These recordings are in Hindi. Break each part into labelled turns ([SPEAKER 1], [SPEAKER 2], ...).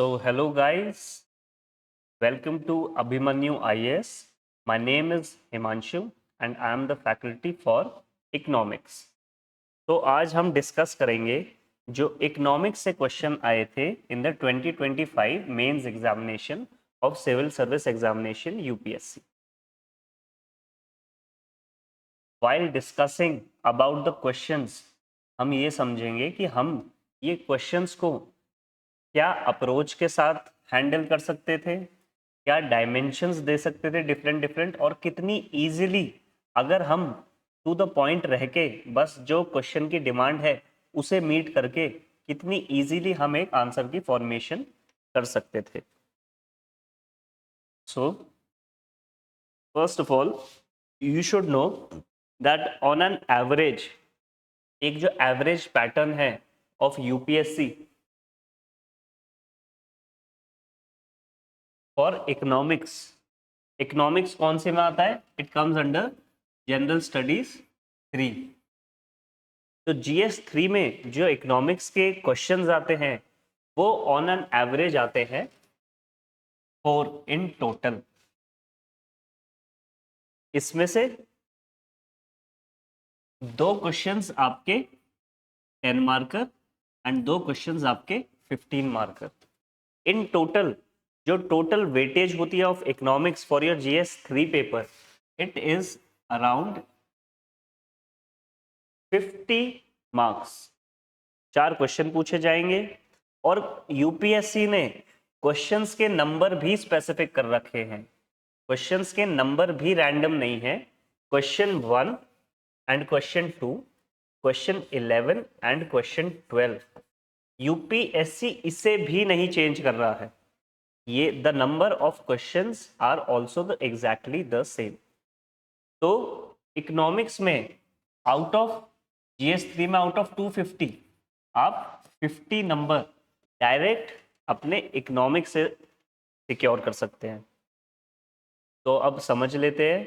[SPEAKER 1] Hello guys, welcome to Abhimanyu IAS. My name is Himanshu and I am the faculty for Economics. तो आज हम डिस्कस करेंगे जो इकोनॉमिक्स से क्वेश्चन आए थे in the 2025 mains examination of civil service examination UPSC. While discussing about the questions, हम ये समझेंगे कि हम ये क्वेश्चंस को क्या अप्रोच के साथ हैंडल कर सकते थे, क्या डायमेंशंस दे सकते थे डिफरेंट डिफरेंट, और कितनी इजीली अगर हम टू द पॉइंट रह के बस जो क्वेश्चन की डिमांड है उसे मीट करके कितनी इजीली हम एक आंसर की फॉर्मेशन कर सकते थे. So first of all you should know that on an average, एक जो एवरेज पैटर्न है of UPSC for economics, economics कौन से में आता है? It comes under general studies 3. तो जीएस 3 में जो इकोनॉमिक्स के क्वेश्चंस आते हैं वो ऑन एन एवरेज आते हैं 4 इन टोटल. इसमें से 2 क्वेश्चंस आपके 10 मार्कर एंड 2 क्वेश्चंस आपके 15 मार्कर. इन टोटल जो टोटल वेटेज होती है of economics for your GS 3 paper, it is around 50 marks. 4 question पूछे जाएंगे और यूपीएससी ने क्वेश्चंस के नंबर भी स्पेसिफिक कर रखे हैं. क्वेश्चंस के नंबर भी रैंडम नहीं है. Question 1 and question 2, question 11 and question 12, UPSC इसे भी नहीं चेंज कर रहा है. ये the number of questions are also the exactly the same. तो इकोनॉमिक्स में आउट ऑफ जीएस 3 में आउट ऑफ 250 आप 50 नंबर डायरेक्ट अपने इकोनॉमिक्स से सिक्योर कर सकते हैं. तो अब समझ लेते हैं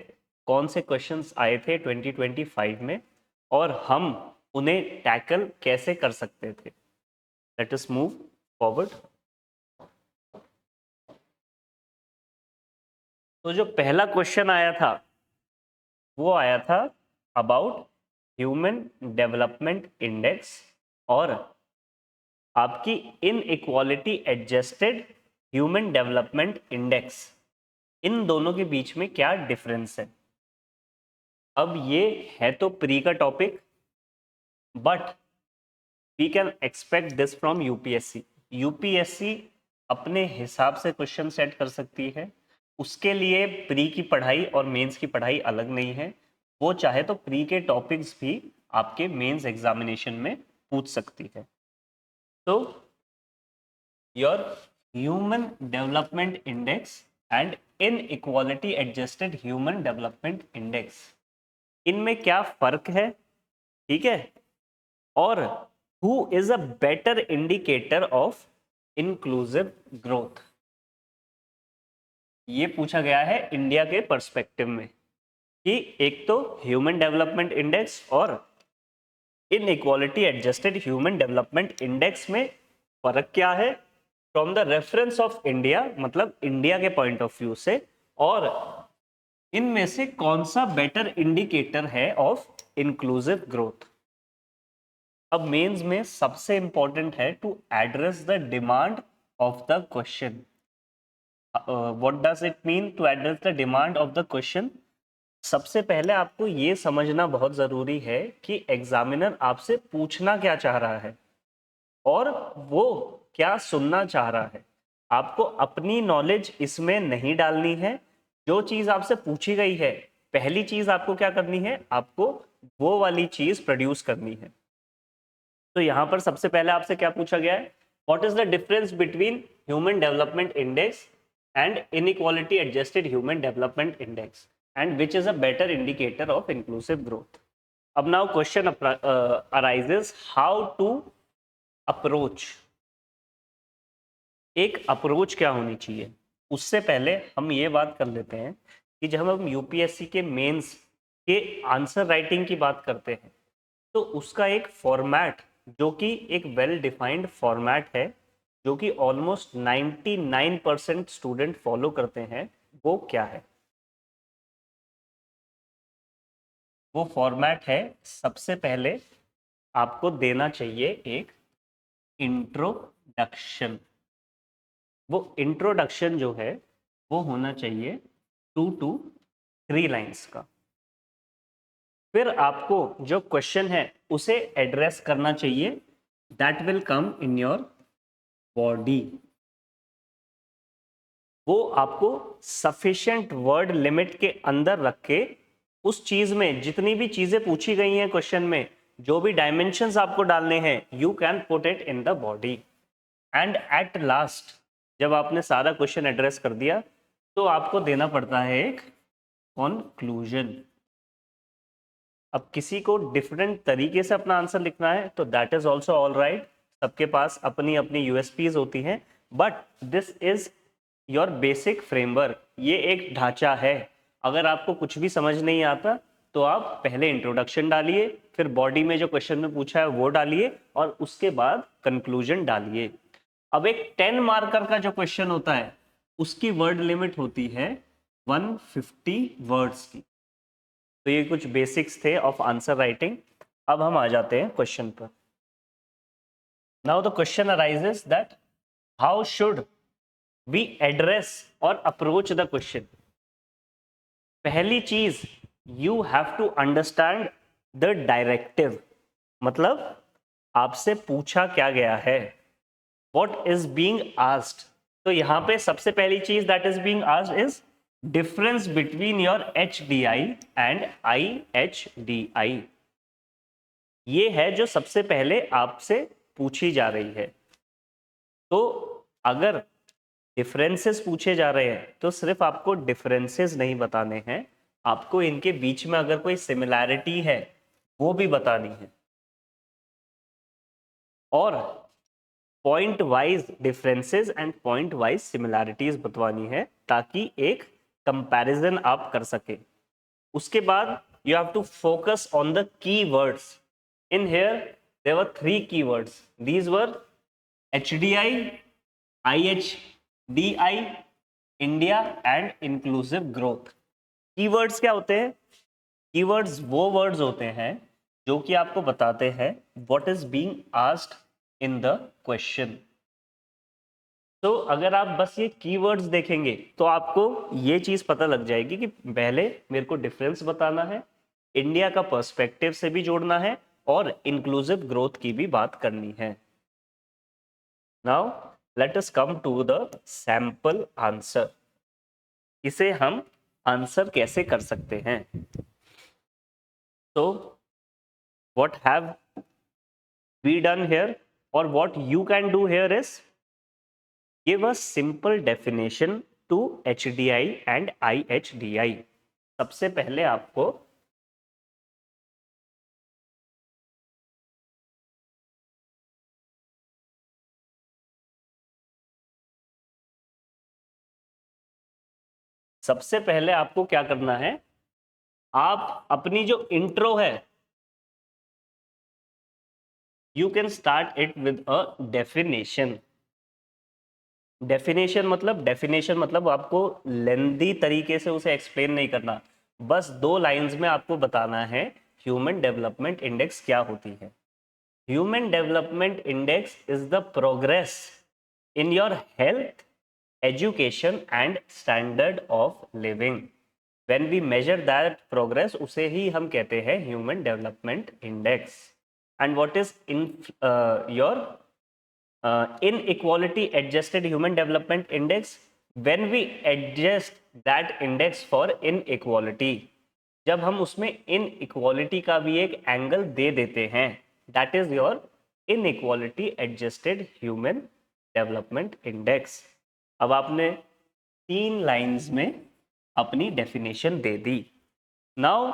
[SPEAKER 1] कौन से क्वेश्चंस आए थे 2025 में और हम उन्हें टैकल कैसे कर सकते थे. Late us move forward. तो जो पहला क्वेश्चन आया था वो आया था अबाउट ह्यूमन डेवलपमेंट इंडेक्स और आपकी inequality adjusted human development index. इन दोनों के बीच में क्या डिफरेंस है? अब ये है तो प्री का topic, but we can expect this from UPSC. UPSC अपने हिसाब से क्वेश्चन सेट कर सकती है. उसके लिए प्री की पढ़ाई और मेंस की पढ़ाई अलग नहीं है. वो चाहे तो प्री के टॉपिक्स भी आपके मेंस एग्जामिनेशन में पूछ सकती है. तो your human development index and inequality adjusted human development index, इनमें क्या फर्क है? ठीक है. और who is a better indicator of inclusive growth, ये पूछा गया है इंडिया के पर्सपेक्टिव में कि एक तो ह्यूमन डेवलपमेंट इंडेक्स और inequality adjusted human development index में फर्क क्या है from the reference of India, मतलब इंडिया के पॉइंट ऑफ व्यू से, और इनमें से कौन सा बेटर इंडिकेटर है ऑफ इंक्लूसिव ग्रोथ. अब मेंस में सबसे इंपॉर्टेंट है to address the demand of the question. What does it mean to address the demand of the question? सबसे पहले आपको ये समझना बहुत ज़रूरी है कि एग्जामिनर आपसे पूछना क्या चाह रहा है और वो क्या सुनना चाह रहा है. आपको अपनी नॉलेज इसमें नहीं डालनी है. जो चीज़ आपसे पूछी गई है, पहली चीज़ आपको क्या करनी है? आपको वो वाली चीज़ प्रोड्यूस करनी है. तो यहाँ पर सबसे पहले आपसे क्या पूछा गया है? What is the difference between human development index and inequality adjusted human development index and which is a better indicator of inclusive growth. अब now question arises how to approach. एक अप्रोच क्या होनी चाहिए? उससे पहले हम ये बात कर लेते हैं कि जब हम यूपीएससी के मेंस के आंसर राइटिंग की बात करते हैं तो उसका एक फॉर्मेट जो कि एक वेल डिफाइंड फॉर्मेट है जो कि ऑलमोस्ट 99% स्टूडेंट फॉलो करते हैं, वो क्या है? वो फॉर्मेट है, सबसे पहले आपको देना चाहिए एक इंट्रोडक्शन। वो इंट्रोडक्शन जो है वो होना चाहिए 2 to 3 लाइंस का। फिर आपको जो क्वेश्चन है उसे एड्रेस करना चाहिए, that will come in your body. वो आपको सफिशिएंट वर्ड लिमिट के अंदर रख के उस चीज में जितनी भी चीजें पूछी गई हैं क्वेश्चन में, जो भी डायमेंशंस आपको डालने हैं, you can put it in the body. And at last जब आपने सारा क्वेश्चन एड्रेस कर दिया तो आपको देना पड़ता है एक कंक्लूजन। अब किसी को डिफरेंट तरीके से अपना आंसर लिखना है तो that is also all right, सबके पास अपनी अपनी यूएसपीज होती हैं, but this is your basic framework. ये एक ढांचा है। अगर आपको कुछ भी समझ नहीं आता तो आप पहले इंट्रोडक्शन डालिए, फिर बॉडी में जो क्वेश्चन में पूछा है वो डालिए, और उसके बाद कंक्लूजन डालिए। अब एक 10 मार्कर का जो क्वेश्चन होता है उसकी वर्ड लिमिट होती है 150 वर्ड्स की। तो ये कुछ बेसिक्स थे ऑफ आंसर राइटिंग। अब हम आ जाते हैं क्वेश्चन पर। Now the question arises that how should we address और अप्रोच द क्वेश्चन। पहली चीज, you have to understand the directive, मतलब आपसे पूछा क्या गया है, व्हाट इज बीइंग आस्क्ड। तो यहां पे सबसे पहली चीज that is being asked is difference between your HDI and IHDI। ये है जो सबसे पहले आपसे पूछी जा रही है। तो अगर डिफरेंसेस पूछे जा रहे हैं तो सिर्फ आपको डिफरेंसेस नहीं बताने हैं, आपको इनके बीच में अगर कोई सिमिलैरिटी है वो भी बतानी है, और point wise differences and point wise similarities बतवानी है ताकि एक कंपैरिजन आप कर सके। उसके बाद you have to focus on the keywords. In here there were 3 keywords. These were HDI, IHDI, India and inclusive growth. Keywords क्या होते हैं? Keywords वो words होते हैं जो कि आपको बताते हैं what is being asked in the question. तो अगर आप बस ये कीवर्ड्स देखेंगे तो आपको ये चीज पता लग जाएगी कि पहले मेरे को डिफरेंस बताना है, इंडिया का पर्सपेक्टिव से भी जोड़ना है, और इंक्लूसिव ग्रोथ की भी बात करनी है। Now let us come to the sample answer. इसे हम आंसर कैसे कर सकते हैं? तो what have we done here, और what you can do here is give a simple definition to HDI and IHDI। सबसे पहले आपको क्या करना है, आप अपनी जो इंट्रो है you can start it with a definition. Definition मतलब आपको लेंदी तरीके से उसे एक्सप्लेन नहीं करना, बस 2 लाइंस में आपको बताना है ह्यूमन डेवलपमेंट इंडेक्स क्या होती है। Human development index is the progress in your health, education and standard of living. When we measure that progress, उसे ही हम कहते हैं human development index. And what is in your inequality adjusted human development index, when we adjust that index for inequality, जब हम उसमें inequality का भी एक एंगल दे देते हैं, that is your inequality adjusted human development index। अब आपने 3 लाइंस में अपनी डेफिनेशन दे दी। नाउ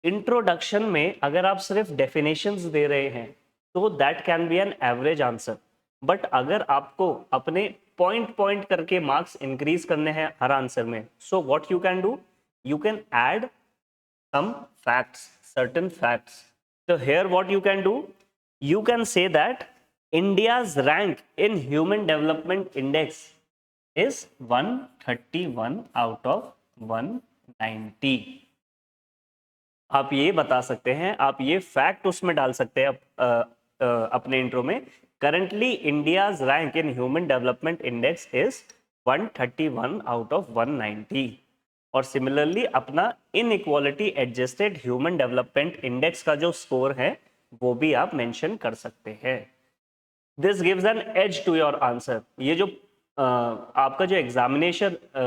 [SPEAKER 1] इंट्रोडक्शन में अगर आप सिर्फ डेफिनेशंस दे रहे हैं तो that can be an average answer, but अगर आपको अपने पॉइंट करके मार्क्स इंक्रीज करने हैं हर आंसर में, so what you can do, you can add some facts, certain facts. So here what you can do, you can say that India's rank in Human Development Index is 131 out of 190. आप ये बता सकते हैं, आप ये फैक्ट उसमें डाल सकते हैं अपने इंट्रो में, currently India's rank in human development index is 131 out of 190. और सिमिलरली अपना inequality adjusted human development index का जो स्कोर है वो भी आप मेंशन कर सकते हैं. This gives an edge to your answer. ये जो आपका जो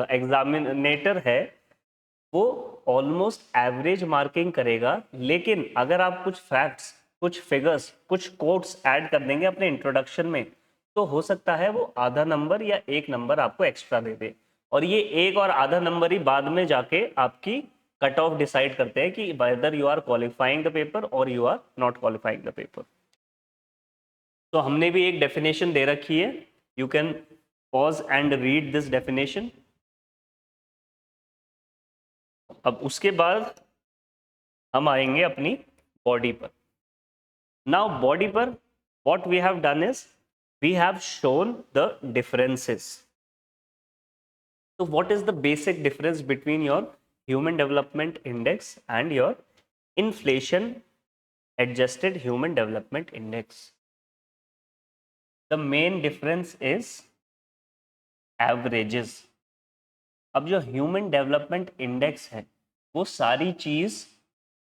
[SPEAKER 1] एग्जामिनेटर है वो ऑलमोस्ट एवरेज मार्किंग करेगा, लेकिन अगर आप कुछ फैक्ट्स, कुछ फिगर्स, कुछ कोट्स ऐड कर देंगे अपने इंट्रोडक्शन में तो हो सकता है वो आधा नंबर या 1 नंबर आपको एक्स्ट्रा दे दे. और ये 1 और आधा नंबर ही बाद में जाके आपकी कट ऑफ डिसाइड करते हैं कि whether you are qualifying the paper और you are not qualifying the paper. तो हमने भी एक डेफिनेशन दे रखी है, you can pause and read this definition. अब उसके बाद हम आएंगे अपनी बॉडी पर. नाउ बॉडी पर what we have done is we have shown the differences. तो what is the basic difference between your human development index and your inflation adjusted human development index? The main difference is averages. अब जो ह्यूमन डेवलपमेंट इंडेक्स है वो सारी चीज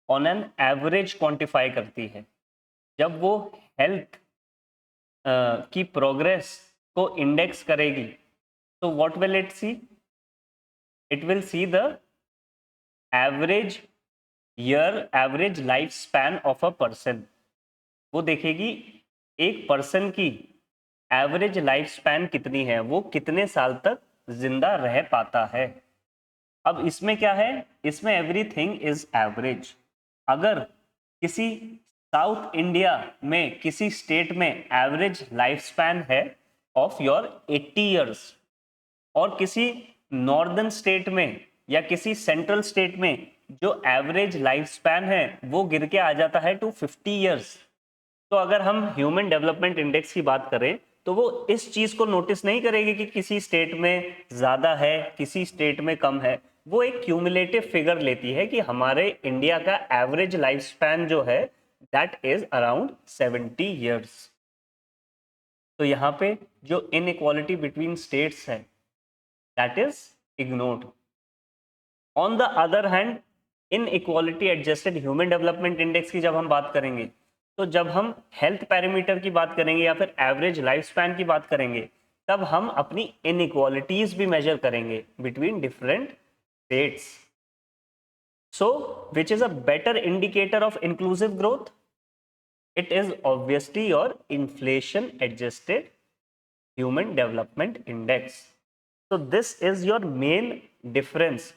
[SPEAKER 1] ऑन एन एवरेज क्वांटिफाई करती है. जब वो हेल्थ की प्रोग्रेस को इंडेक्स करेगी तो what will it see? It will see the average year, average life span of a person. वो देखेगी एक पर्सन की एवरेज लाइफ स्पैन कितनी है, वो कितने साल तक जिंदा रह पाता है. अब इसमें क्या है, इसमें एवरीथिंग इज एवरेज. अगर किसी साउथ इंडिया में किसी स्टेट में एवरेज लाइफ स्पैन है ऑफ योर 80 इयर्स और किसी नॉर्दर्न स्टेट में या किसी सेंट्रल स्टेट में जो एवरेज लाइफ स्पैन है वो गिर के आ जाता है टू 50 इयर्स, तो अगर हम ह्यूमन डेवलपमेंट इंडेक्स की बात करें तो वो इस चीज को नोटिस नहीं करेगी कि किसी स्टेट में ज्यादा है, किसी स्टेट में कम है. वो एक क्यूमुलेटिव फिगर लेती है कि हमारे इंडिया का एवरेज लाइफ स्पैन जो है दैट इज अराउंड 70 इयर्स. तो यहाँ पे जो इनइक्वालिटी बिटवीन स्टेट्स है that is ignored. On the other hand inequality adjusted human development index की जब हम बात करेंगे तो जब हम हेल्थ पैरामीटर की बात करेंगे या फिर एवरेज लाइफ स्पैन की बात करेंगे तब हम अपनी इनइक्वालिटीज भी मेजर करेंगे between different states. So which is a better indicator of inclusive growth? It is obviously your inflation adjusted human development index. so this is your main difference.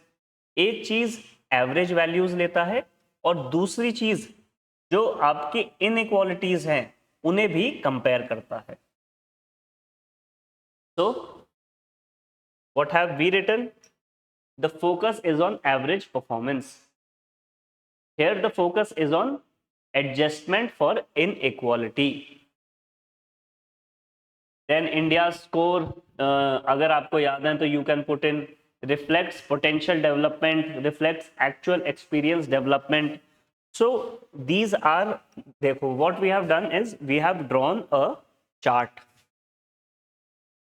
[SPEAKER 1] एक चीज एवरेज वैल्यूज लेता है और दूसरी चीज जो आपकी इनइक्वालिटीज हैं उन्हें भी कंपेयर करता है. so what have we written? The focus is on average performance. Here the focus is on adjustment for inequality. Then India's score, अगर आपको याद है तो you can put in reflects potential development, reflects actual experience development. So these are, देखो what we have done is we have drawn a chart.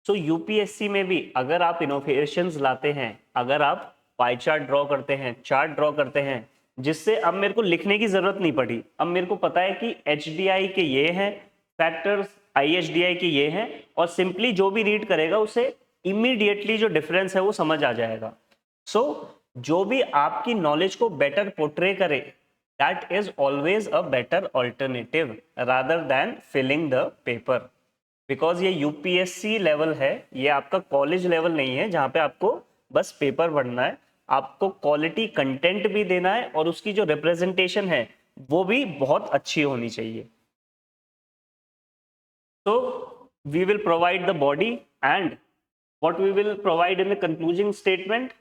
[SPEAKER 1] So UPSC में भी अगर आप इनोवेशंस लाते हैं, अगर आप पाई चार्ट ड्रॉ करते हैं, चार्ट ड्रॉ करते हैं, जिससे अब मेरे को लिखने की जरूरत नहीं पड़ी. अब मेरे को पता है कि HDI के ये हैं फैक्टर्स, IHDI के ये हैं, और सिंपली जो भी रीड करेगा उसे इमीडिएटली जो डिफरेंस है वो समझ आ जाएगा. सो जो भी आपकी नॉलेज को बेटर पोर्ट्रे करे that is always a better alternative rather than filling the paper. Because ये UPSC लेवल है, ये आपका कॉलेज लेवल नहीं है जहाँ पे आपको बस पेपर पढ़ना है. आपको क्वालिटी कंटेंट भी देना है और उसकी जो रिप्रेजेंटेशन है वो भी बहुत अच्छी होनी चाहिए. So we will provide the body, and what we will provide in the concluding statement?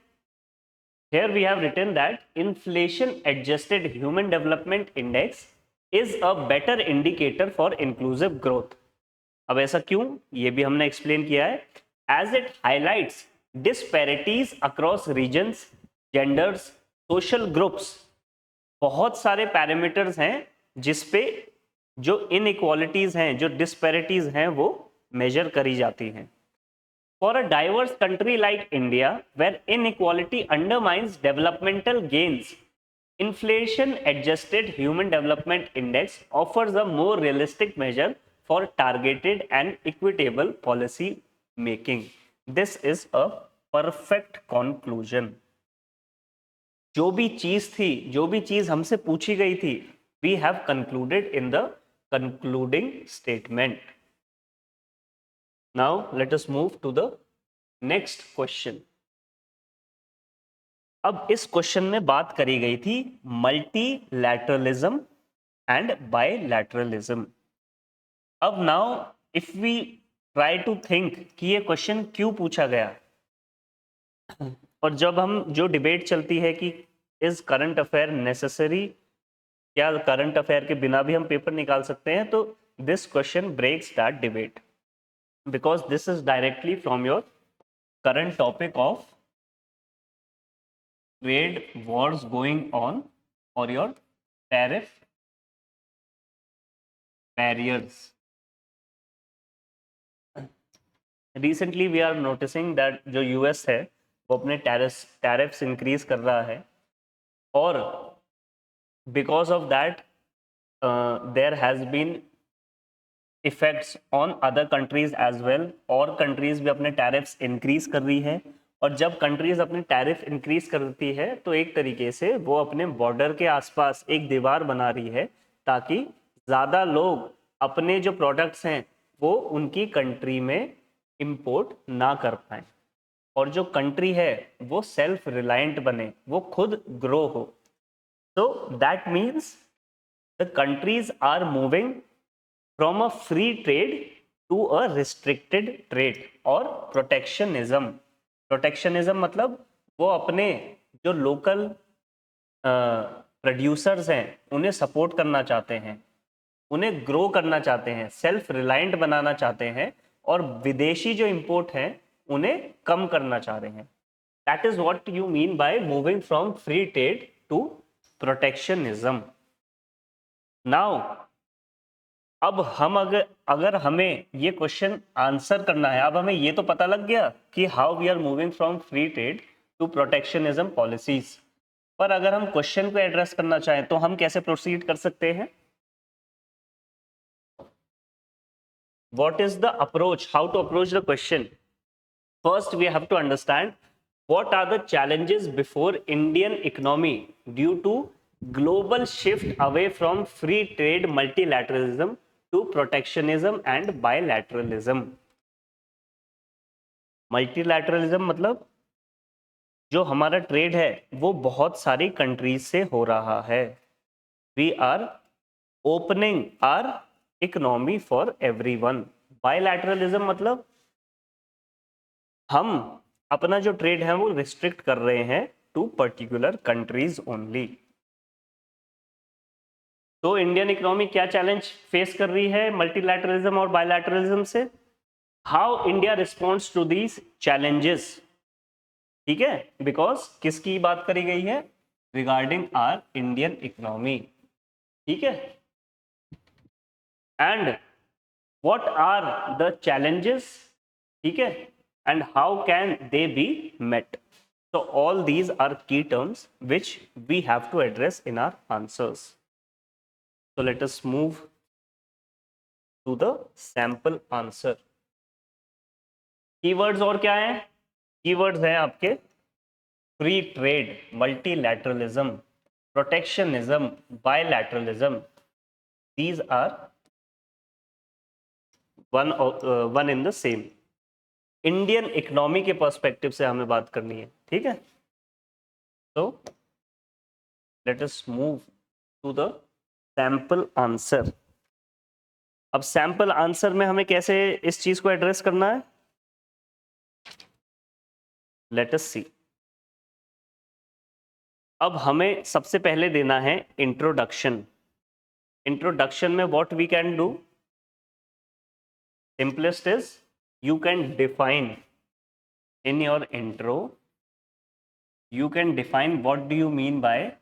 [SPEAKER 1] Here we have written that inflation adjusted human development index is a better indicator for inclusive growth. अब ऐसा क्यों, ये भी हमने एक्सप्लेन किया है। As it highlights disparities across regions, genders, social groups. बहुत सारे पैरामीटर्स हैं जिसपे जो इनइक्वालिटीज हैं, जो डिस्पैरिटीज हैं, वो मेजर करी जाती हैं। For a diverse country like India, where inequality undermines developmental gains, inflation adjusted human development index offers a more realistic measure for targeted and equitable policy making. This is a perfect conclusion. जो भी चीज थी, जो भी चीज हमसे पूछी गई थी, we have concluded in the concluding statement. Now let us move to the next question. अब इस क्वेश्चन में बात करी गई थी मल्टीलैटरलिज्म एंड बायलैटरलिज्म। अब now if we try to think कि ये क्वेश्चन क्यों पूछा गया, और जब हम जो डिबेट चलती है कि इज करंट अफेयर नेसेसरी, क्या करंट अफेयर के बिना भी हम पेपर निकाल सकते हैं, तो this question breaks that debate because this is directly from your current topic of trade wars going on or your tariff barriers. Recently we are noticing that जो यूएस है वो अपने टैरिफ्स इंक्रीज कर रहा है, और because of that there has been effects on other countries as well, और कंट्रीज भी अपने टैरिफ्स इंक्रीज कर रही है। और जब कंट्रीज अपने टैरिफ इंक्रीज करती है तो एक तरीके से वो अपने बॉर्डर के आसपास एक दीवार बना रही है ताकि ज़्यादा लोग अपने जो प्रोडक्ट्स हैं वो उनकी कंट्री में इंपोर्ट ना कर पाए, और जो कंट्री है वो सेल्फ रिलायंट बने, वो खुद ग्रो हो। तो that means the countries are moving from a free trade to a restricted trade और प्रोटेक्शनिज्म। प्रोटेक्शनिज्म मतलब वो अपने जो लोकल प्रोड्यूसर्स हैं उन्हें सपोर्ट करना चाहते हैं, उन्हें ग्रो करना चाहते हैं, सेल्फ रिलायंट बनाना चाहते हैं, और विदेशी जो इंपोर्ट हैं उन्हें कम करना चाह रहे हैं। That is what you mean by moving from free trade to protectionism. Now अब हम अगर हमें ये क्वेश्चन आंसर करना है, अब हमें ये तो पता लग गया कि how we are moving from free trade to protectionism policies, पर अगर हम क्वेश्चन को एड्रेस करना चाहें तो हम कैसे प्रोसीड कर सकते हैं? What is the approach? How to approach the question? First, we have to understand what are the challenges before Indian economy due to global shift away from free trade multilateralism to protectionism and bilateralism. Multilateralism मतलब जो हमारा ट्रेड है वो बहुत सारी कंट्रीज से हो रहा है। We are opening our economy for everyone. Bilateralism मतलब हम अपना जो ट्रेड है वो रिस्ट्रिक्ट कर रहे हैं टू पर्टिकुलर कंट्रीज ओनली। तो इंडियन इकोनॉमी क्या चैलेंज फेस कर रही है मल्टीलैटरलिज्म और बायलैटरलिज्म से? How India responds to these challenges, ठीक है, बिकॉज किसकी बात करी गई है? रिगार्डिंग आर इंडियन इकोनॉमी, ठीक है। And what are the challenges, ठीक है, and how can they be met? So all these are key terms which we have to address in our answers. So let us move to the sample answer. Keywords और क्या हैं? Keywords हैं आपके free trade, multilateralism, protectionism, bilateralism. These are one in the same. Indian economy के पर्सपेक्टिव से हमें बात करनी है, ठीक है। तो let us move to the sample answer. अब सैंपल आंसर में हमें कैसे इस चीज को एड्रेस करना है, लेट अस सी। अब हमें सबसे पहले देना है इंट्रोडक्शन। इंट्रोडक्शन में what we can do, simplest is you can define in your intro, you can define what do you mean by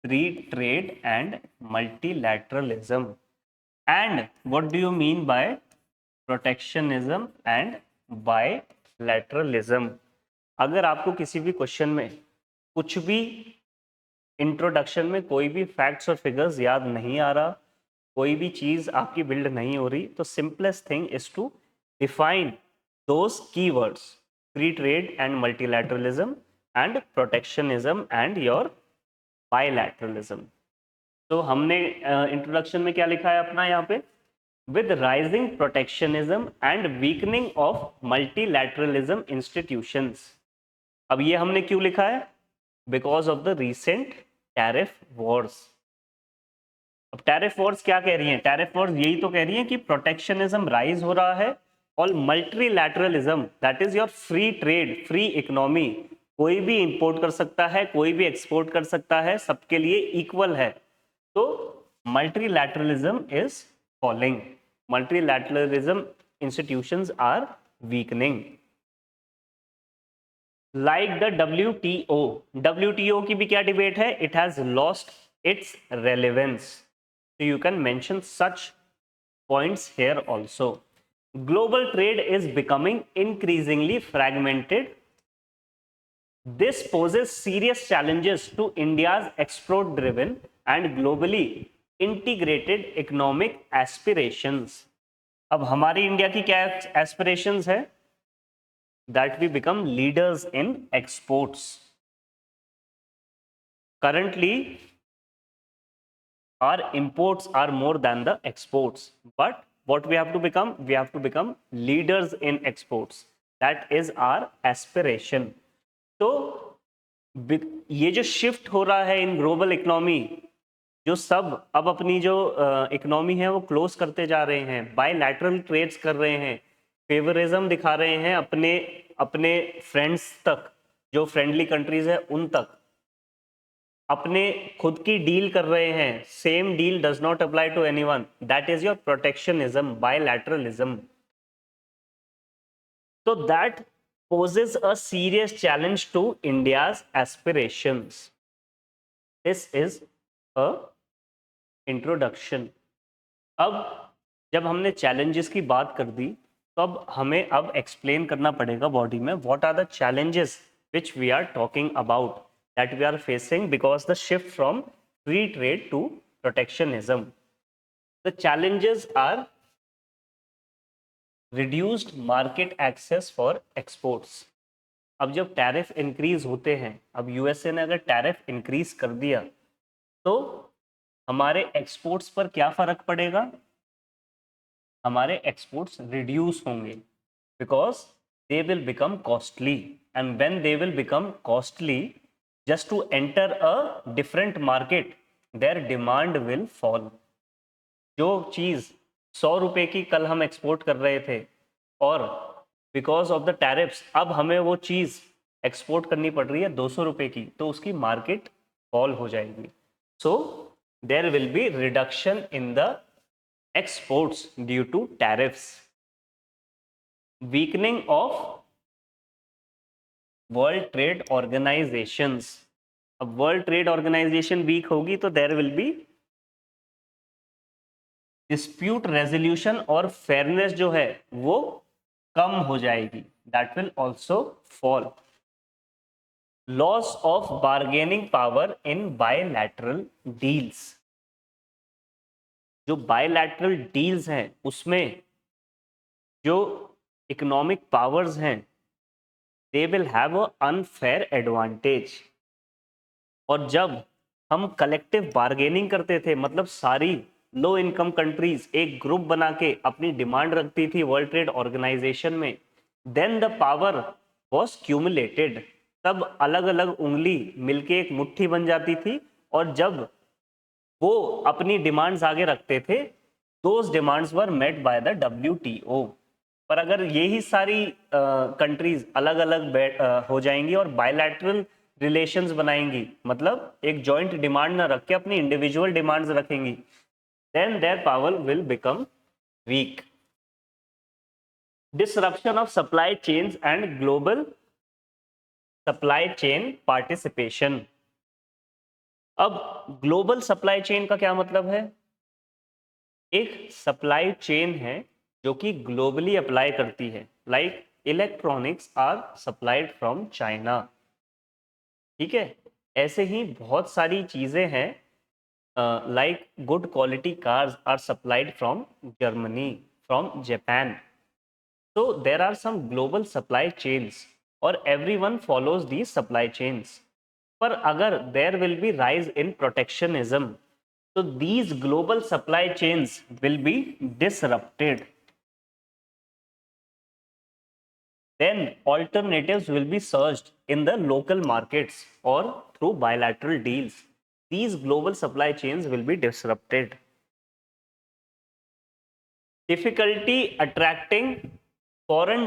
[SPEAKER 1] free trade and multilateralism, and what do you mean by protectionism and bilateralism. अगर आपको किसी भी क्वेश्चन में कुछ भी इंट्रोडक्शन में कोई भी फैक्ट्स और फिगर्स याद नहीं आ रहा, कोई भी चीज आपकी बिल्ड नहीं हो रही, तो simplest thing is to define those keywords, free trade and multilateralism and protectionism and your bilateralism. तो हमने इंट्रोडक्शन में क्या लिखा है अपना यहाँ पे, with rising protectionism and weakening of multilateralism institutions. अब ये हमने क्यों लिखा है, because of the recent tariff wars. अब टैरिफ वॉर्स क्या कह रही हैं, टैरिफ वॉर्स यही तो कह रही हैं कि प्रोटेक्शनिज्म राइज हो रहा है और multilateralism, that is your free trade, free economy, कोई भी इंपोर्ट कर सकता है, कोई भी एक्सपोर्ट कर सकता है, सबके लिए इक्वल है. तो multilateralism is falling, multilateralism institutions are weakening. Like the WTO, WTO की भी क्या डिबेट है, it has lost its relevance. So you can mention such points here also. Global trade is becoming increasingly fragmented. This poses serious challenges to India's export-driven and globally integrated economic aspirations. अब हमारी इंडिया की क्या एस्पिरेशंस है, that we become leaders in exports. Currently our imports are more than the exports, but what we have to become, we have to become leaders in exports. That is our aspiration. तो ये जो शिफ्ट हो रहा है इन ग्लोबल इकोनॉमी, जो सब अब अपनी जो इकोनॉमी है वो क्लोज करते जा रहे हैं, बायलैटरल ट्रेड्स कर रहे हैं, फेवरिज्म दिखा रहे हैं अपने अपने फ्रेंड्स तक, जो फ्रेंडली कंट्रीज है उन तक, अपने खुद की डील कर रहे हैं, same deal does not apply to anyone, that is your protectionism, bilateralism. तो that poses a serious challenge to India's aspirations. This is a introduction. अब जब हमने challenges की बात कर दी, तो अब हमें अब explain करना पड़ेगा body में what are the challenges which we are talking about, that we are facing because the shift from free trade to protectionism. The challenges are reduced market access for exports. अब जब टैरिफ इंक्रीज होते हैं, अब यूएसए ने अगर टैरिफ इंक्रीज कर दिया तो हमारे एक्सपोर्ट्स पर क्या फर्क पड़ेगा, हमारे एक्सपोर्ट्स रिड्यूस होंगे because they will become costly, and when they will become costly, just to enter a different market their demand will fall. जो चीज 100 रुपए की कल हम एक्सपोर्ट कर रहे थे और बिकॉज ऑफ द टैरिफ्स अब हमें वो चीज़ एक्सपोर्ट करनी पड़ रही है 200 रुपए की, तो उसकी मार्केट फॉल हो जाएगी. So there will be reduction in the exports due to tariffs. Weakening of world trade organisations. अब वर्ल्ड ट्रेड ऑर्गेनाइजेशन वीक होगी तो there will be dispute resolution और फेयरनेस जो है वो कम हो जाएगी, that will also fall. Loss of bargaining power in bilateral deals. जो बायलैटरल डील्स हैं उसमें जो इकोनॉमिक पावर्स हैं they will have a unfair advantage. और जब हम कलेक्टिव बार्गेनिंग करते थे, मतलब सारी लो इनकम कंट्रीज एक ग्रुप बना के अपनी डिमांड रखती थी वर्ल्ड ट्रेड ऑर्गेनाइजेशन में, then the power was cumulated. तब अलग अलग उंगली मिलके एक मुट्ठी बन जाती थी, और जब वो अपनी डिमांड्स आगे रखते थे, those demands were met by the WTO. पर अगर यही सारी कंट्रीज अलग अलग हो जाएंगी और बायलैटरल रिलेशंस बनाएंगी, मतलब एक जॉइंट डिमांड ना रख के अपनी इंडिविजुअल डिमांड्स रखेंगी, then their power will become weak. disruption of supply chains and global supply chain participation. अब ग्लोबल सप्लाई चेन का क्या मतलब है? एक सप्लाई चेन है जो कि ग्लोबली अप्लाई करती है, like electronics are supplied from China, ठीक है। ऐसे ही बहुत सारी चीजें हैं, like good quality cars are supplied from Germany, from Japan. So there are some global supply chains or everyone follows these supply chains. पर अगर there will be rise in protectionism, so these global supply chains will be disrupted. Then alternatives will be searched in the local markets or through bilateral deals. These global supply chains will be disrupted. Difficulty attracting foreign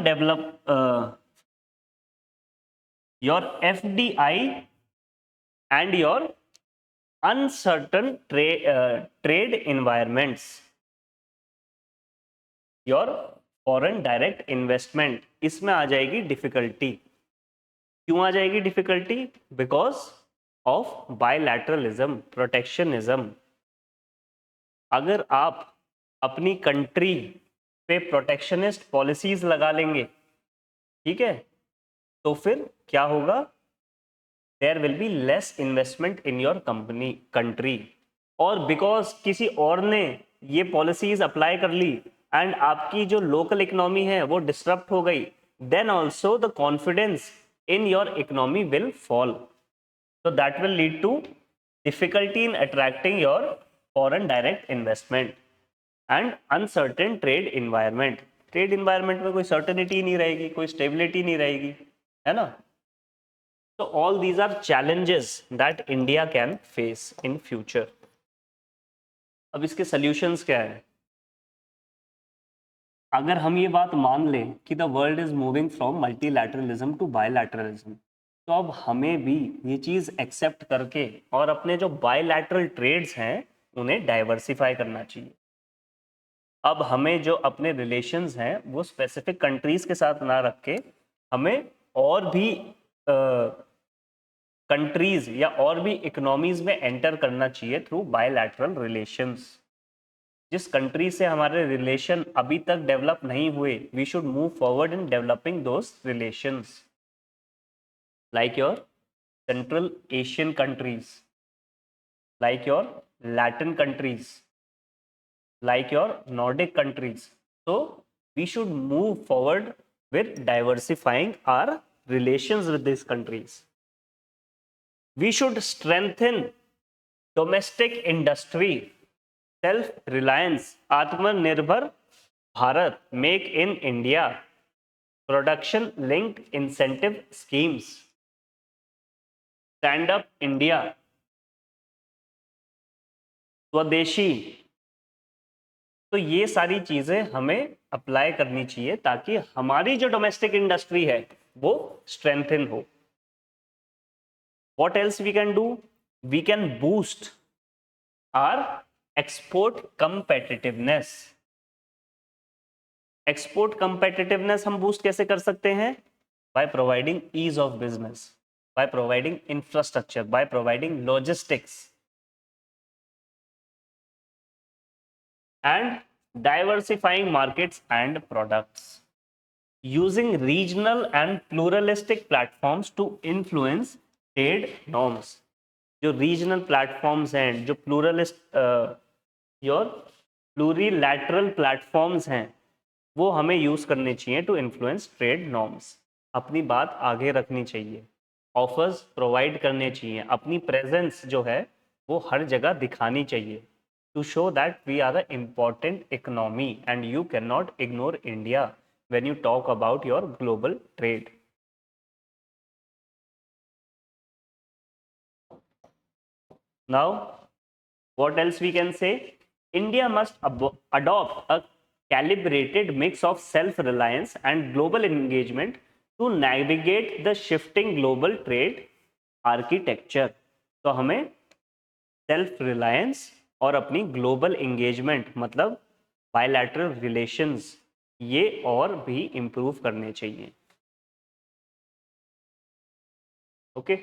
[SPEAKER 1] your FDI and your uncertain trade environments, your foreign direct investment, इसमें आ जाएगी डिफिकल्टी. क्यों आ जाएगी difficulty? Because of bilateralism, protectionism. अगर आप अपनी कंट्री पे प्रोटेक्शनिस्ट पॉलिसीज लगा लेंगे, ठीक है, तो फिर क्या होगा? There will be less investment in your country. और बिकॉज किसी और ने ये पॉलिसीज अप्लाई कर ली एंड आपकी जो लोकल इकोनॉमी है वो डिस्टर्ब हो गई, then also the confidence in your economy will fall. So that will lead to difficulty in attracting your foreign direct investment and uncertain trade environment. Trade environment में कोई सर्टेनिटी नहीं रहेगी, कोई स्टेबिलिटी नहीं रहेगी, है ना. So all these are challenges that India can face in future. अब इसके solutions क्या है? अगर हम ये बात मान लें कि the world is moving from multilateralism to bilateralism, तो अब हमें भी ये चीज एक्सेप्ट करके और अपने जो बायलैटरल ट्रेड्स हैं उन्हें डाइवर्सिफाई करना चाहिए. अब हमें जो अपने रिलेशंस हैं वो स्पेसिफिक कंट्रीज के साथ ना रख के हमें और भी कंट्रीज या और भी इकोनॉमीज में एंटर करना चाहिए थ्रू बायलैटरल रिलेशंस. जिस कंट्री से हमारे रिलेशन अभी तक डेवलप नहीं हुए, we should move forward in developing those relations, like your Central Asian countries, like your Latin countries, like your Nordic countries. So we should move forward with diversifying our relations with these countries. We should strengthen domestic industry, self-reliance, Atmanirbhar Bharat, Make in India, production-linked incentive schemes, stand up India, स्वदेशी. तो ये सारी चीजें हमें अप्लाई करनी चाहिए ताकि हमारी जो डोमेस्टिक इंडस्ट्री है वो स्ट्रेंथन हो. What else we can do? We can boost our export competitiveness. Export competitiveness हम बूस्ट कैसे कर सकते हैं? By providing ease of business, by providing infrastructure, by providing logistics, and diversifying markets and products, using regional and pluralistic platforms to influence trade norms. जो रीजनल प्लेटफॉर्म्स हैं, जो प्लूरिलैटरल प्लेटफॉर्म्स हैं, वो हमें यूज करने चाहिए टू इन्फ्लुएंस ट्रेड नॉर्म्स. अपनी बात आगे रखनी चाहिए, ऑफर्स प्रोवाइड करने चाहिए, अपनी प्रेजेंस जो है वो हर जगह दिखानी चाहिए to show that we are a important economy and you can not ignore India when you talk about your global trade. Now what else we can say? India must adopt a calibrated mix of self-reliance and global engagement to navigate the shifting global trade architecture. तो हमें सेल्फ रिलायंस और अपनी ग्लोबल एंगेजमेंट मतलब बायलैटरल रिलेशंस ये और भी इम्प्रूव करने चाहिए। Okay,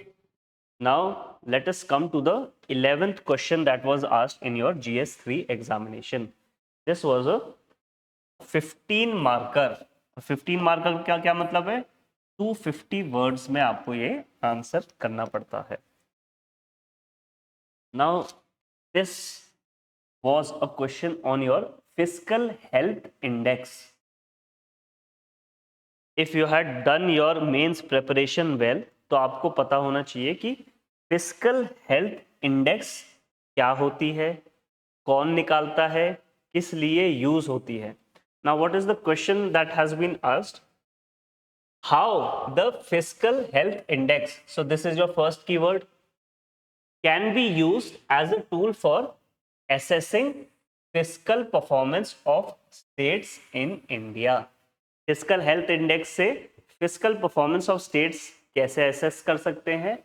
[SPEAKER 1] now let us come to the 11th question that was asked in your GS3 examination. This was a 15 marker. 15 marker का क्या मतलब है? 250 वर्ड्स में आपको ये आंसर करना पड़ता है। Now this was a question on your fiscal health index. If you had done your mains preparation well, तो आपको पता होना चाहिए कि फिस्कल हेल्थ इंडेक्स क्या होती है, कौन निकालता है, किस लिए यूज होती है। Now what is the question that has been asked? How the fiscal health index, so this is your first keyword, can be used as a tool for assessing fiscal performance of states in India. Fiscal health index से फिस्कल परफॉर्मेंस ऑफ स्टेट्स कैसे असेस कर सकते हैं?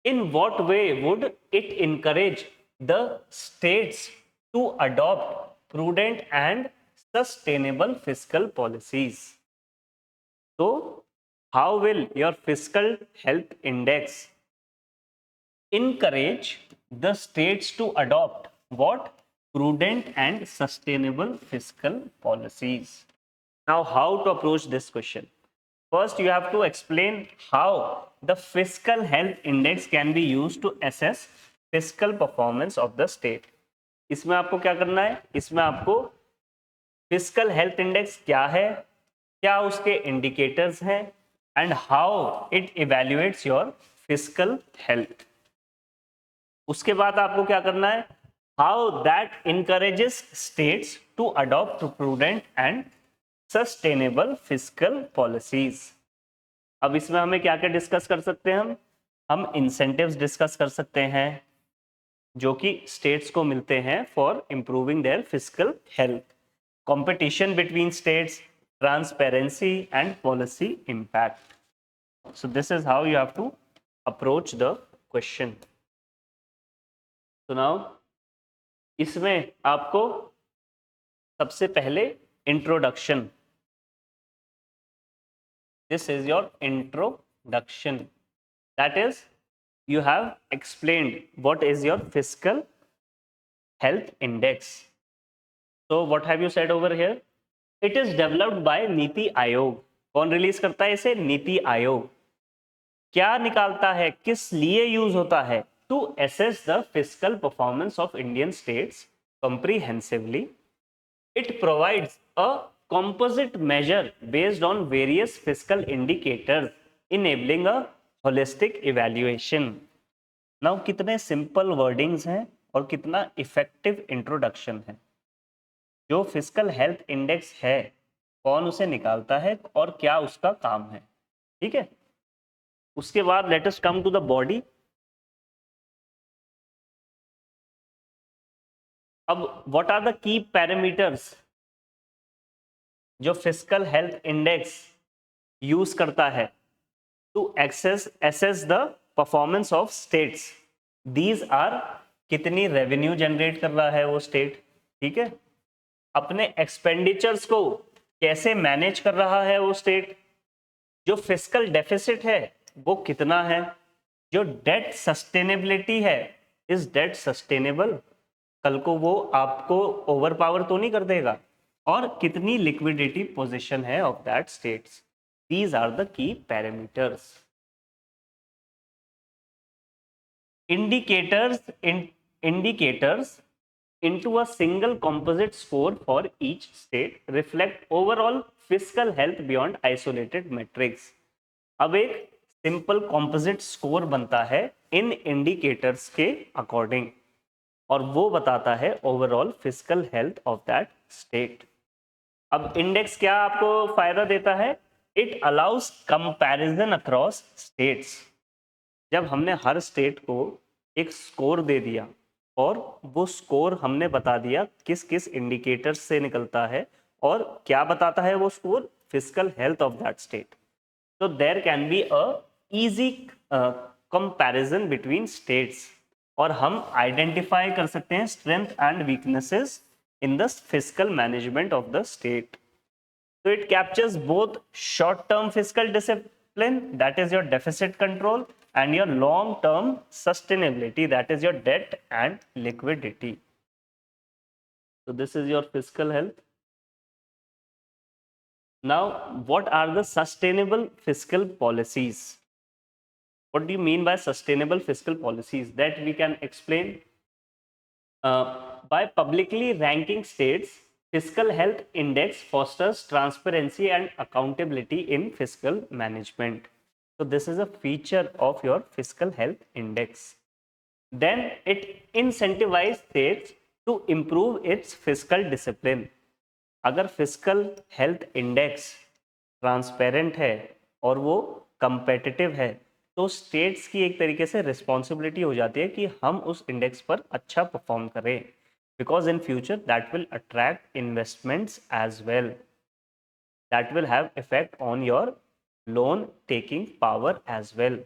[SPEAKER 1] In what way would it encourage the states to adopt prudent and sustainable fiscal policies? तो how will your fiscal health index encourage the states to adopt what? Prudent and sustainable fiscal policies. Now, how to approach this question? First, you have to explain how the fiscal health index can be used to assess fiscal performance of the state. इसमें आपको क्या करना है? इसमें आपको फिस्कल हेल्थ इंडेक्स क्या है, क्या उसके इंडिकेटर्स हैं, and how it evaluates your fiscal health. उसके बाद आपको क्या करना है? How that encourages states to adopt prudent and sustainable fiscal policies. अब इसमें हमें क्या क्या डिस्कस कर सकते हैं? हम इंसेंटिव्स डिस्कस कर सकते हैं जो कि स्टेट्स को मिलते हैं for improving their fiscal health, competition between states, transparency and policy impact. So this is how you have to approach the question. सुनाओ, इसमें आपको सबसे पहले introduction, this is your introduction, that is you have explained what is your fiscal health index. So what have you said over here? It is developed by NITI Aayog. कौन रिलीज करता है इसे? नीति आयोग। क्या निकालता है, किस लिए यूज होता है? To assess the fiscal performance of Indian states comprehensively. It provides a composite measure based on various fiscal indicators enabling a holistic evaluation. Now कितने सिंपल वर्डिंग्स हैं और कितना इफेक्टिव इंट्रोडक्शन है। जो फिस्कल हेल्थ इंडेक्स है, कौन उसे निकालता है और क्या उसका काम है, ठीक है। उसके बाद let us come to the body. अब what are the key parameters जो फिस्कल हेल्थ इंडेक्स यूज करता है to assess the performance of states? These are कितनी रेवेन्यू जनरेट कर रहा है वो स्टेट, ठीक है, अपने एक्सपेंडिचर्स को कैसे मैनेज कर रहा है वो स्टेट, जो फिस्कल डेफिसिट है वो कितना है, जो डेट सस्टेनेबिलिटी है, इज डेट सस्टेनेबल, कल को वो आपको ओवर पावर तो नहीं कर देगा, और कितनी लिक्विडिटी पोजीशन है of that states. These are the key parameters. Indicators into a single composite score for each state reflect overall fiscal health beyond isolated metrics. अब एक सिंपल कॉम्पोजिट स्कोर बनता है इन इंडिकेटर्स के अकॉर्डिंग, और वो बताता है overall fiscal health of that state. अब इंडेक्स क्या आपको फायदा देता है? It allows comparison across states. जब हमने हर स्टेट को एक स्कोर दे दिया और वो स्कोर हमने बता दिया किस किस इंडिकेटर्स से निकलता है और क्या बताता है वो score, fiscal health of that state, तो there can be a easy comparison between states, और हम आइडेंटिफाई कर सकते हैं strength and weaknesses in the fiscal management of the state. So it captures both short-term fiscal discipline, that is your deficit control, and your long-term sustainability, that is your debt and liquidity. So this is your fiscal health. Now, what are the sustainable fiscal policies? What do you mean by sustainable fiscal policies? That we can explain by publicly ranking states. Fiscal health index fosters transparency and accountability in fiscal management. So this is a feature of your fiscal health index. Then it incentivizes states to improve its fiscal discipline. अगर फिजिकल हेल्थ इंडेक्स ट्रांसपेरेंट है और वो कंपेटिटिव है तो स्टेट्स की एक तरीके से रिस्पॉन्सिबिलिटी हो जाती है कि हम उस इंडेक्स पर अच्छा परफॉर्म करें, because in future that will attract investments as well, that will have effect on your loan taking power as well.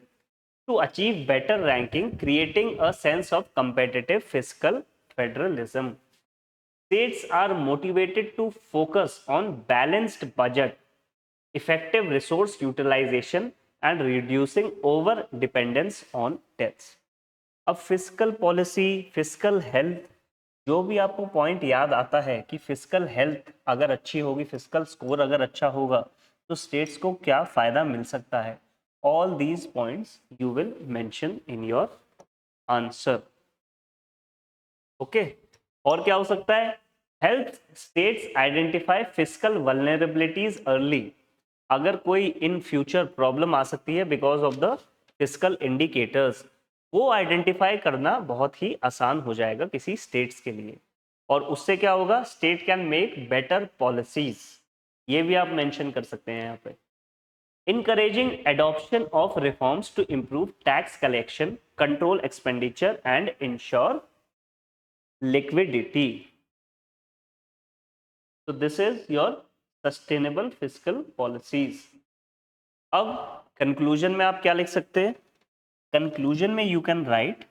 [SPEAKER 1] To achieve better ranking, creating a sense of competitive fiscal federalism. States are motivated to focus on balanced budget, effective resource utilization, and reducing over dependence on debts. अब फिजिकल पॉलिसी, फिजिकल हेल्थ, जो भी आपको पॉइंट याद आता है कि फिजिकल हेल्थ अगर अच्छी होगी, फिजिकल स्कोर अगर अच्छा होगा तो स्टेट्स को क्या फायदा मिल सकता है, all these points you will mention in your answer. Okay, और क्या हो सकता है? Help states identify fiscal vulnerabilities early. अगर कोई इन फ्यूचर प्रॉब्लम आ सकती है because of the physical indicators, वो आइडेंटिफाई करना बहुत ही आसान हो जाएगा किसी स्टेट्स के लिए, और उससे क्या होगा? State can make better policies. ये भी आप मेंशन कर सकते हैं यहाँ पे. Encouraging adoption of reforms to improve tax collection, control expenditure, and ensure liquidity. So this is your sustainable fiscal policies. अब कंक्लूजन में आप क्या लिख सकते हैं? कंक्लूजन में you can write,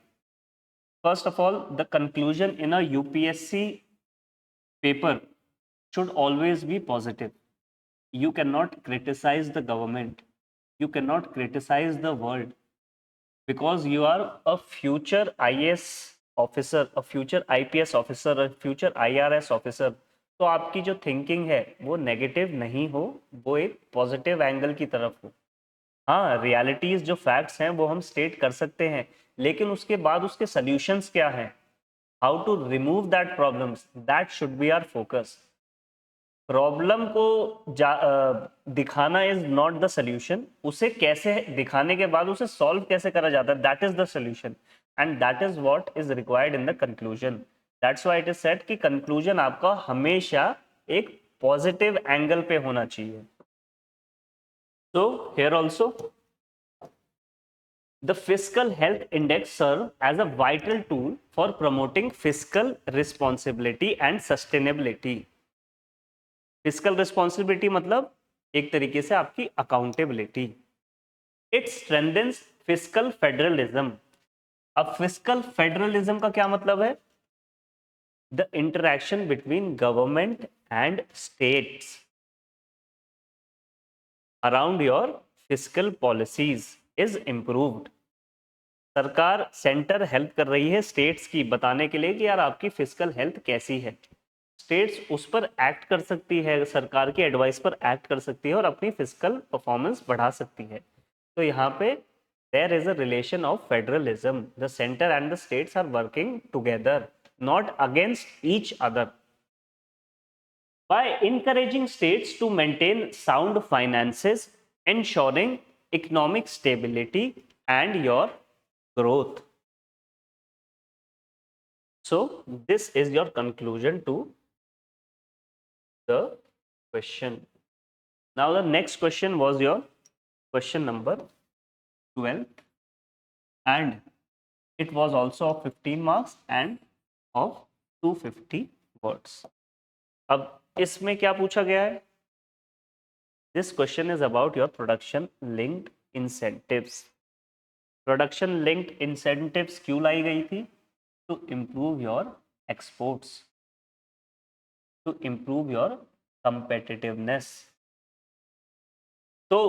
[SPEAKER 1] first of all, the conclusion in a UPSC paper should always be positive. You cannot criticize the government. You cannot criticize the world. Because you are a future IAS officer, a future IPS officer, a future IRS officer. तो आपकी जो थिंकिंग है वो नेगेटिव नहीं हो, वो एक पॉजिटिव एंगल की तरफ हो. हाँ, रियलिटीज जो फैक्ट्स हैं वो हम स्टेट कर सकते हैं, लेकिन उसके बाद उसके सॉल्यूशंस क्या हैं, how to remove that problems, that should be our focus. Problem को दिखाना इज नॉट द सोल्यूशन, उसे कैसे दिखाने के बाद उसे सॉल्व कैसे करा जाता है, that is the solution, and that is what is required in the conclusion. That's why it is said कि कंक्लूजन आपका हमेशा एक पॉजिटिव एंगल पे होना चाहिए. So here also the fiscal health index serve as a vital tool for promoting fiscal responsibility and sustainability. Physical responsibility मतलब एक तरीके से आपकी accountability. It strengthens physical federalism. अब फिजिकल फेडरलिज्म का क्या मतलब है? The interaction between government and states around your physical policies is improved. सरकार, सेंटर हेल्प कर रही है स्टेट्स की बताने के लिए कि यार आपकी फिजिकल हेल्थ कैसी है. स्टेट्स उस पर एक्ट कर सकती है, सरकार की एडवाइस पर एक्ट कर सकती है और अपनी फिजिकल परफॉर्मेंस बढ़ा सकती है. तो यहाँ पे there is a relation of federalism. The centre and the states are working together, not against each other. By encouraging states to maintain sound finances, ensuring economic stability and your growth. So this is your conclusion to the question. Now the next question was your question number 12, and it was also of 15 marks and of 250 words. अब इसमें क्या पूछा गया है? This question is about your production linked incentives. Production linked incentives क्यों लाई गई थी? To improve your exports, to improve your competitiveness. तो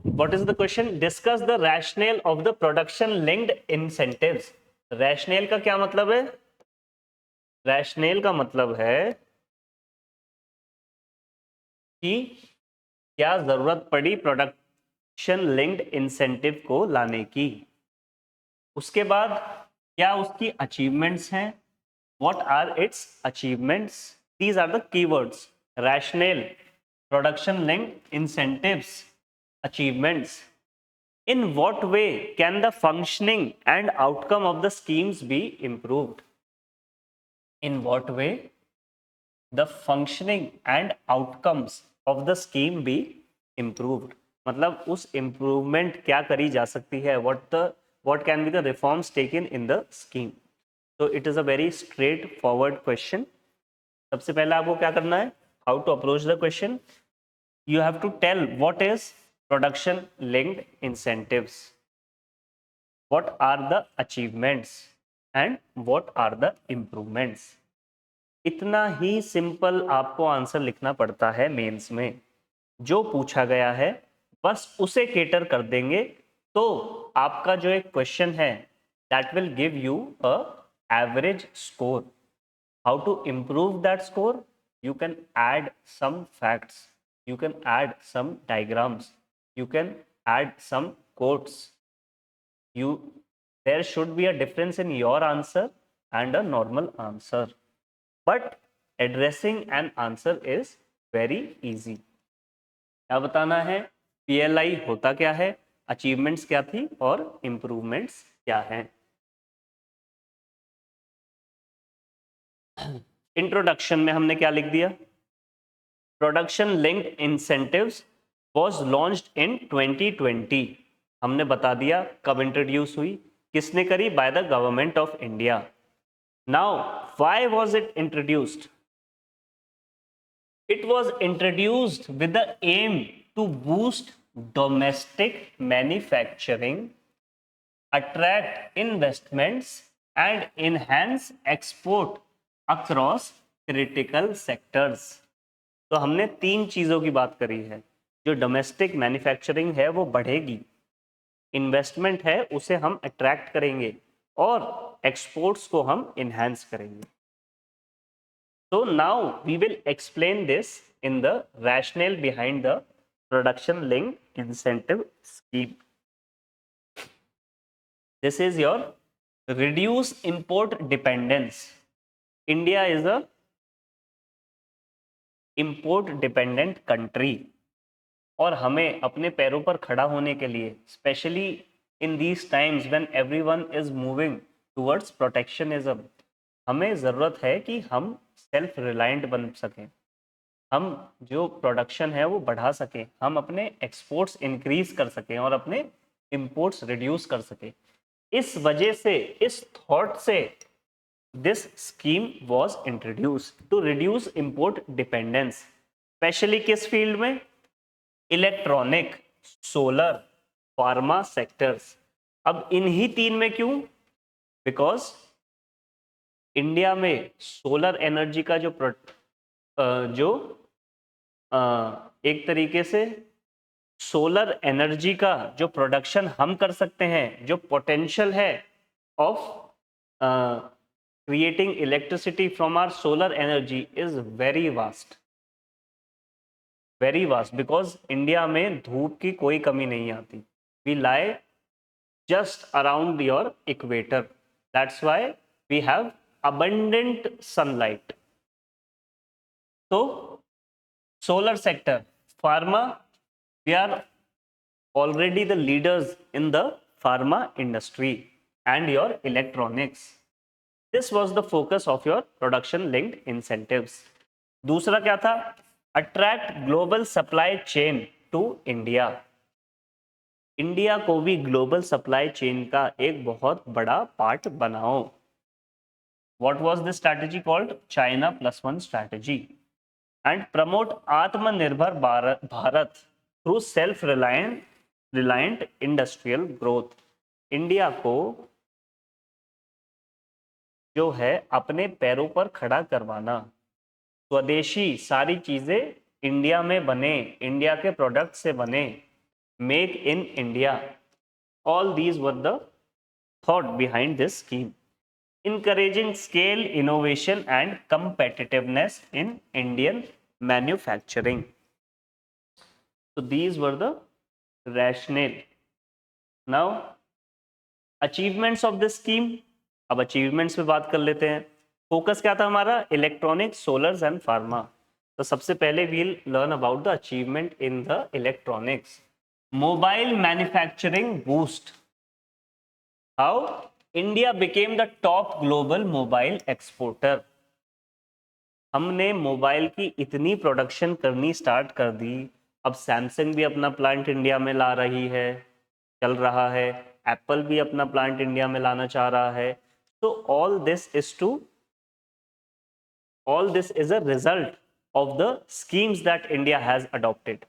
[SPEAKER 1] what is the question? Discuss the rational of the production linked incentives. Rational का क्या मतलब है? रैशनल का मतलब है कि क्या जरूरत पड़ी प्रोडक्शन लिंक्ड इंसेंटिव को लाने की, उसके बाद क्या उसकी अचीवमेंट्स हैं, what are its achievements, these are the keywords. Rational, production linked incentives, achievements. In what way can the functioning and outcome of the schemes be improved? In what way the functioning and outcomes of the scheme be improved? मतलब उस improvement क्या करी जा सकती है? What can be the reforms taken in the scheme? So it is a very straightforward question. सबसे पहले आपको क्या करना है? How to approach the question? You have to tell what is production linked incentives. What are the achievements and what are the improvements? इतना ही सिंपल आपको आंसर लिखना पड़ता है मेंस में। जो पूछा गया है बस उसे केटर कर देंगे तो आपका जो एक क्वेश्चन है that will give you a average score. How to improve that score? You can add some facts, you can add some diagrams, you can add some quotes. You There should be a difference in your answer and a normal answer, but addressing an answer is very easy. क्या बताना है? PLI होता क्या है, अचीवमेंट्स क्या थी और इंप्रूवमेंट्स क्या हैं। इंट्रोडक्शन में हमने क्या लिख दिया? Production linked incentives was launched in 2020। हमने बता दिया कब इंट्रोड्यूस हुई, किसने करी? By the government of India. Now, why was it introduced? It was introduced with the aim to boost domestic manufacturing, attract investments, and enhance export across critical sectors. तो हमने तीन चीज़ों की बात करी है। जो डोमेस्टिक मैन्युफैक्चरिंग है वो बढ़ेगी, इन्वेस्टमेंट है उसे हम अट्रैक्ट करेंगे और एक्सपोर्ट्स को हम इन्हांस करेंगे। So now we will explain this in the rationale behind the production linked incentive scheme. This is your reduce import dependence. India is a import dependent country और हमें अपने पैरों पर खड़ा होने के लिए specially in these times when everyone is moving towards protectionism, हमें ज़रूरत है कि हम सेल्फ रिलायंट बन सकें, हम जो प्रोडक्शन है वो बढ़ा सकें, हम अपने एक्सपोर्ट्स इंक्रीज कर सकें और अपने इंपोर्ट्स रिड्यूस कर सकें। इस वजह से, इस थॉट से this scheme was introduced to reduce import dependence, specially किस फील्ड में? Electronic, solar, pharma sectors. अब इन्हीं तीन में क्यों? बिकॉज इंडिया में सोलर एनर्जी का जो एक तरीके से सोलर एनर्जी का जो प्रोडक्शन हम कर सकते हैं, जो पोटेंशियल है of creating electricity from our solar energy is very vast, because India में धूप की कोई कमी नहीं आती। We lie just around your equator, that's why we have abundant sunlight. So solar sector, pharma, we are already the leaders in the pharma industry and your electronics. This was the focus of your production linked incentives. दूसरा क्या था? Attract global supply chain to India. India को भी ग्लोबल सप्लाई चेन का एक बहुत बड़ा पार्ट बनाओ। What was the strategy called? China plus one strategy. And promote Atmanirbhar Bharat through self reliant industrial growth. India को जो है अपने पैरों पर खड़ा करवाना, स्वदेशी सारी चीजें इंडिया में बने, इंडिया के प्रोडक्ट से बने, Make in India. All these were the thought behind this scheme. Encouraging scale, innovation, and competitiveness in Indian manufacturing. So these were the rationale. Now, achievements of this scheme. अब अचीवमेंट्स पे बात कर लेते हैं. फोकस क्या था हमारा? Electronics, solars and pharma. तो सबसे पहले we'll learn about the achievement in the electronics. Mobile manufacturing boost. How India became the top global mobile exporter. हमने मोबाइल की इतनी प्रोडक्शन करनी स्टार्ट कर दी. अब सैमसंग भी अपना प्लांट इंडिया में ला रही है, चल रहा है. एप्पल भी अपना प्लांट इंडिया में लाना चाह रहा है. तो all this is a result of the schemes that India has adopted.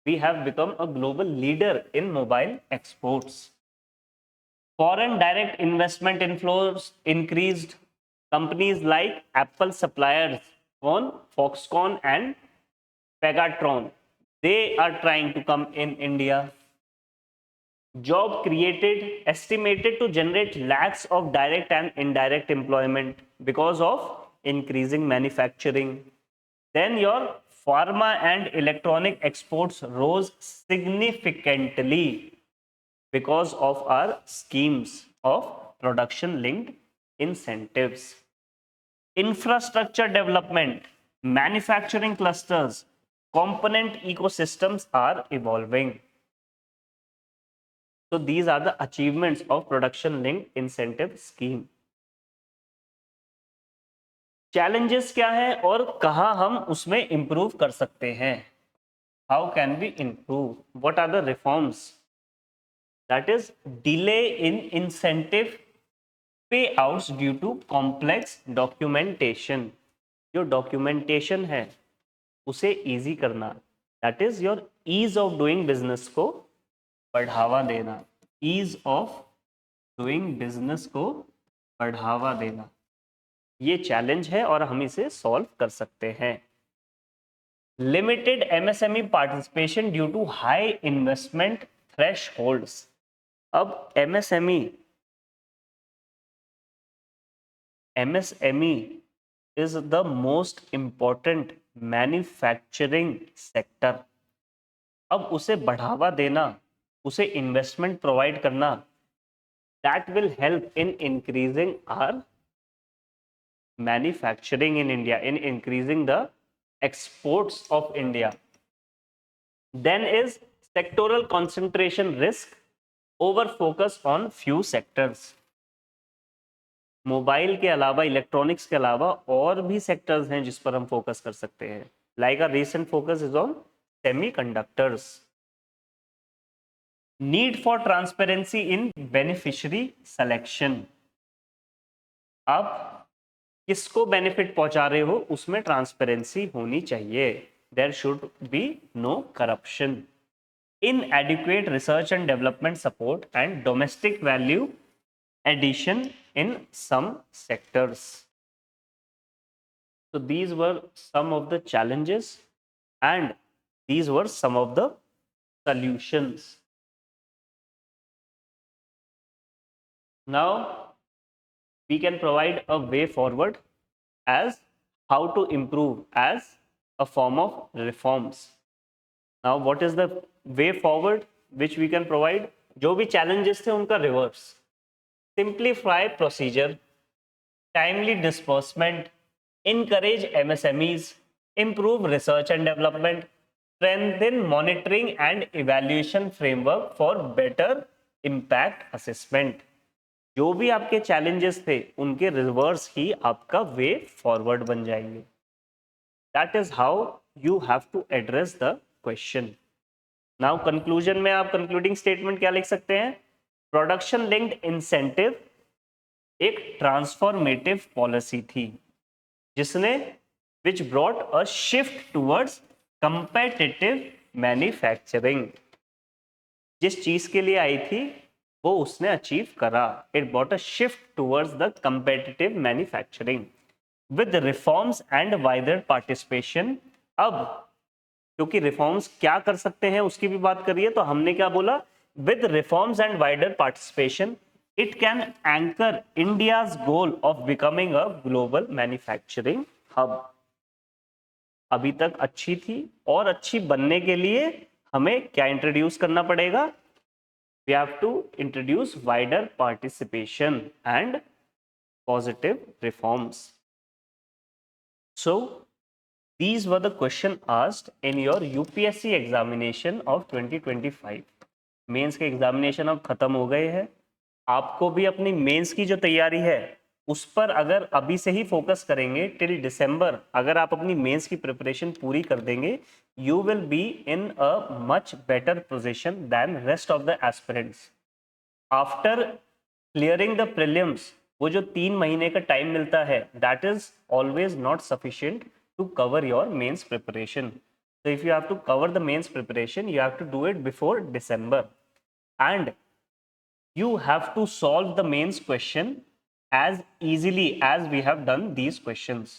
[SPEAKER 1] We have become a global leader in mobile exports. Foreign direct investment inflows increased. Companies like Apple suppliers on Foxconn and Pegatron, they are trying to come in India. Job created, estimated to generate lakhs of direct and indirect employment because of increasing manufacturing. Then your pharma and electronic exports rose significantly because of our schemes of production linked incentives. Infrastructure development, manufacturing clusters, component ecosystems are evolving. So these are the achievements of production linked incentive scheme. Challenges क्या है और कहाँ हम उसमें इंप्रूव कर सकते हैं? How can we improve? What are the reforms? That is delay in incentive payouts due to complex documentation. जो डॉक्यूमेंटेशन है उसे इजी करना. That is your ease of doing business को बढ़ावा देना. ईज ऑफ डूइंग बिजनेस को बढ़ावा देना, ये चैलेंज है और हम इसे सॉल्व कर सकते हैं. Limited MSME participation due to high investment thresholds. अब MSME is the most important manufacturing sector. अब उसे बढ़ावा देना, उसे इन्वेस्टमेंट प्रोवाइड करना, that will help in increasing our manufacturing in India, in increasing the exports of India. Then is sectoral concentration risk, over focus on few sectors. Mobile के अलावा, इलेक्ट्रॉनिक्स के अलावा और भी सेक्टर्स हैं जिस पर हम फोकस कर सकते हैं. Like a recent focus is on semiconductors. Need for transparency in beneficiary selection. आप किसको बेनिफिट पहुंचा रहे हो उसमें ट्रांसपेरेंसी होनी चाहिए. There should be no corruption. inadequate research and development support and domestic value addition in some sectors. So these were some of the challenges and these were some of the solutions. Now we can provide a way forward as how to improve as a form of reforms. Now what is the way forward which we can provide? जो भी challenges थे उनका reverse. Simplify procedure, timely disbursement, encourage MSMEs, improve research and development, strengthen monitoring and evaluation framework for better impact assessment. जो भी आपके challenges थे उनके reverse ही आपका way forward बन जाएंगे. That is how you have to address the question. Now conclusion में आप concluding statement क्या लिख सकते हैं? Production linked incentive एक ट्रांसफॉर्मेटिव पॉलिसी थी जिसने which brought a shift towards competitive manufacturing. जिस चीज के लिए आई थी वो उसने अचीव करा. It brought a shift towards the competitive manufacturing with reforms and wider participation. अब क्योंकि रिफॉर्म्स क्या कर सकते हैं उसकी भी बात करिए, तो हमने क्या बोला, with reforms and wider participation it can anchor India's goal of becoming a global manufacturing hub. अभी तक अच्छी थी, और अच्छी बनने के लिए हमें क्या इंट्रोड्यूस करना पड़ेगा, we have to introduce wider participation and positive reforms. So these were the question asked in your UPSC examination of 2025. Mains के एग्जामिनेशन अब खत्म हो गए हैं। आपको भी अपनी मेंस की जो तैयारी है उस पर अगर अभी से ही फोकस करेंगे टिल दिसंबर, अगर आप अपनी मेंस की प्रिपरेशन पूरी कर देंगे, you will be in a much better position than rest of the aspirants. After clearing the prelims, वो जो 3 महीने का टाइम मिलता है, that is always not sufficient to cover your mains preparation. So if you have to cover the mains preparation, you have to do it before December, and you have to solve the mains question as easily as we have done these questions.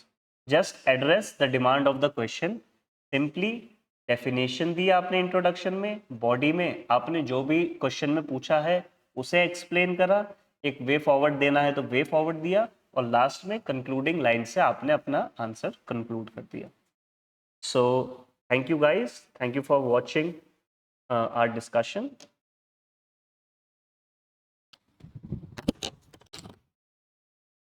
[SPEAKER 1] Just address the demand of the question. Simply definition दी आपने इंट्रोडक्शन में, बॉडी में आपने जो भी क्वेश्चन में पूछा है उसे एक्सप्लेन करा, एक वे फॉरवर्ड देना है तो वे फॉरवर्ड दिया, और लास्ट में कंक्लूडिंग लाइन से आपने अपना आंसर कंक्लूड कर दिया। So thank you guys, thank you for watching our discussion.